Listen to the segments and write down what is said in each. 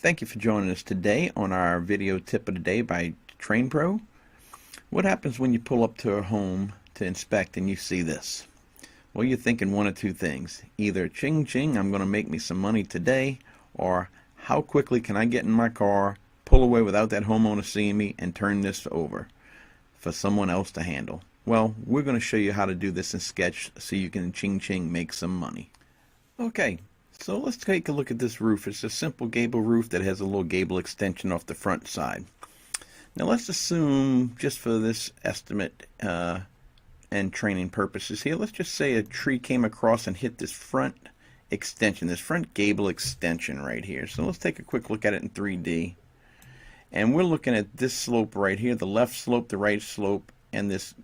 Thank you for joining us today on our video tip of the day by TrainPro. What happens when you pull up to a home to inspect and you see this? Well, you're thinking one of two things. Either ching ching, I'm going to make me some money today, or how quickly can I get in my car, pull away without that homeowner seeing me, and turn this over for someone else to handle. Well, we're going to show you how to do this in Sketch so you can ching ching make some money. Okay. So let's take a look at this roof. It's a simple gable roof that has a little gable extension off the front side. Now let's assume, just for this estimate and training purposes here, let's just say a tree came across and hit this front extension, this front gable extension right here. So let's take a quick look at it in 3D. And we're looking at this slope right here, the left slope, the right slope, and this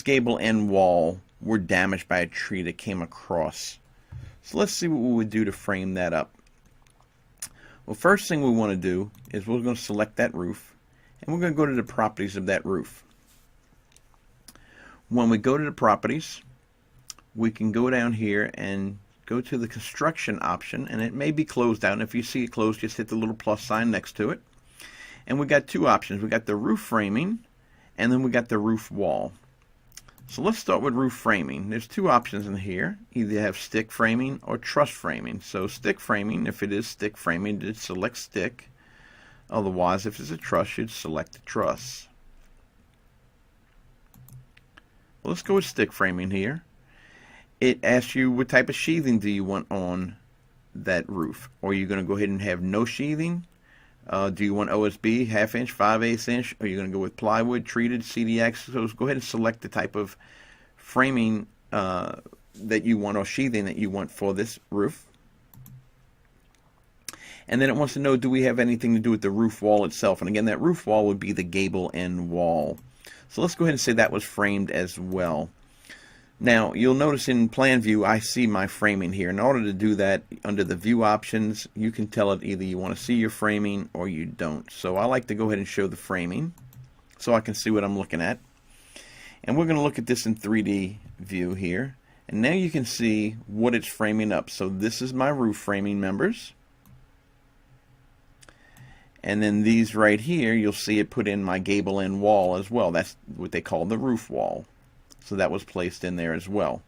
gable end wall were damaged by a tree that came across. So let's see what we would do to frame that up. Well, first thing we want to do is we're going to select that roof, and we're going to go to the properties of that roof. When we go to the properties, we can go down here and go to the construction option, and it may be closed out. And if you see it closed, just hit the little plus sign next to it. And we got two options. We got the roof framing, and then we got the roof wall. So let's start with roof framing. There's two options in here. Either you have stick framing or truss framing. So stick framing, if it is stick framing, you'd select stick. Otherwise, if it's a truss, you'd select the truss. Well, let's go with stick framing here. It asks you what type of sheathing do you want on that roof. Or are you going to go ahead and have no sheathing? Do you want OSB, 1/2 inch, 5/8 inch? Or are you going to go with plywood, treated, CDX? So go ahead and select the type of framing that you want, or sheathing that you want for this roof. And then it wants to know, do we have anything to do with the roof wall itself? And again, that roof wall would be the gable end wall. So let's go ahead and say that was framed as well. Now, you'll notice in plan view, I see my framing here. In order to do that, under the view options, you can tell it either you want to see your framing or you don't. So I like to go ahead and show the framing so I can see what I'm looking at. And we're going to look at this in 3D view here. And now you can see what it's framing up. So this is my roof framing members. And then these right here, you'll see it put in my gable end wall as well. That's what they call the roof wall. So that was placed in there as well.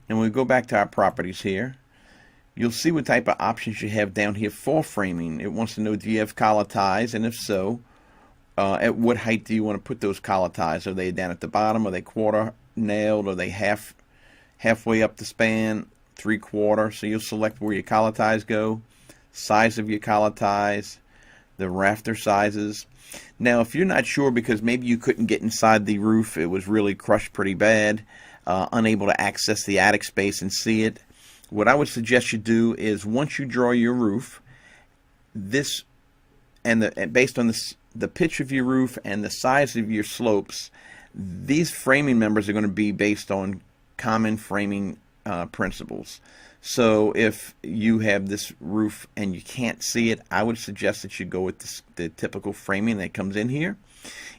And when we go back to our properties here, you'll see what type of options you have down here for framing. It wants to know, do you have collar ties? And if so, at what height do you want to put those collar ties? Are they down at the bottom? Are they quarter nailed? Are they halfway up the span? 3/4? So you'll select where your collar ties go, size of your collar ties, the rafter sizes. Now, if you're not sure because maybe you couldn't get inside the roof, it was really crushed pretty bad, unable to access the attic space and see it, what I would suggest you do is once you draw your roof, this and based on the pitch of your roof and the size of your slopes, these framing members are going to be based on common framing principles. So if you have this roof and you can't see it, I would suggest that you go with the typical framing that comes in here.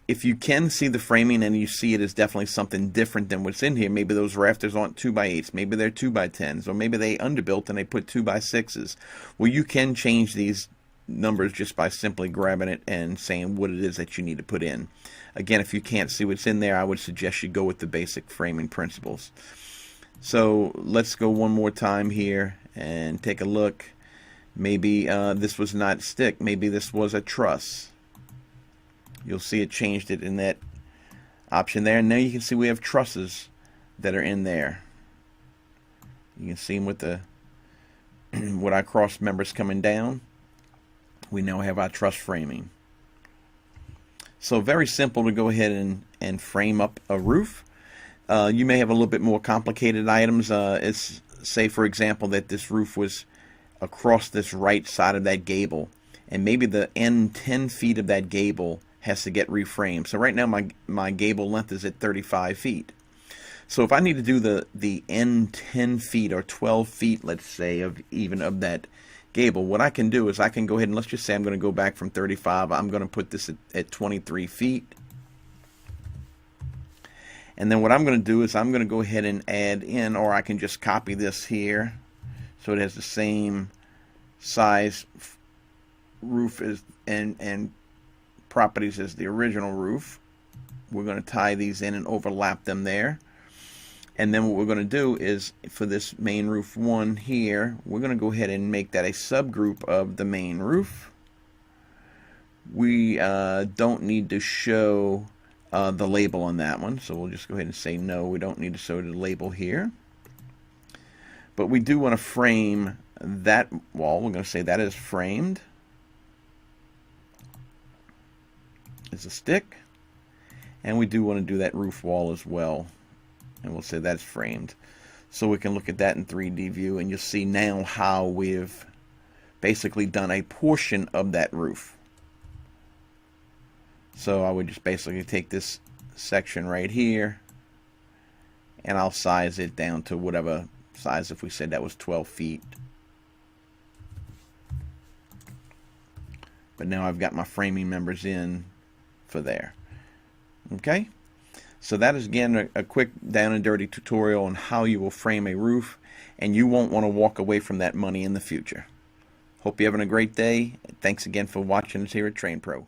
If you can see the framing and you see it as definitely something different than what's in here, maybe those rafters aren't 2x8s, maybe they're 2x10s, or maybe they underbuilt and they put 2x6s. Well, you can change these numbers just by simply grabbing it and saying what it is that you need to put in. Again, if you can't see what's in there, I would suggest you go with the basic framing principles. So let's go one more time here and take a look. Maybe this was not stick. Maybe this was a truss. You'll see it changed it in that option there. And now you can see we have trusses that are in there. You can see them with the what our cross members coming down. We now have our truss framing. So very simple to go ahead and frame up a roof. You may have a little bit more complicated items. It's say, for example, that this roof was across this right side of that gable, and maybe the end 10 feet of that gable has to get reframed. So right now my gable length is at 35 feet. So if I need to do the end 10 feet or 12 feet, let's say, of that gable, what I can do is I can go ahead and let's just say I'm going to go back from 35. I'm going to put this at 23 feet. And then what I'm going to do is I'm going to go ahead and add in, or I can just copy this here so it has the same size roof is and properties as the original roof. We're going to tie these in and overlap them there. And then what we're going to do is, for this main roof 1 here, we're going to go ahead and make that a subgroup of the main roof. We don't need to show the label on that one, so we'll just go ahead and say no, we don't need to show the label here. But we do want to frame that wall. We're going to say that is framed. It's a stick. And we do want to do that roof wall as well. And we'll say that's framed. So we can look at that in 3D view, and you'll see now how we've basically done a portion of that roof. So I would just basically take this section right here, and I'll size it down to whatever size. If we said that was 12 feet. But now I've got my framing members in for there. Okay, so that is again a quick down and dirty tutorial on how you will frame a roof, and you won't want to walk away from that money in the future. Hope you're having a great day. Thanks again for watching us here at TrainPro.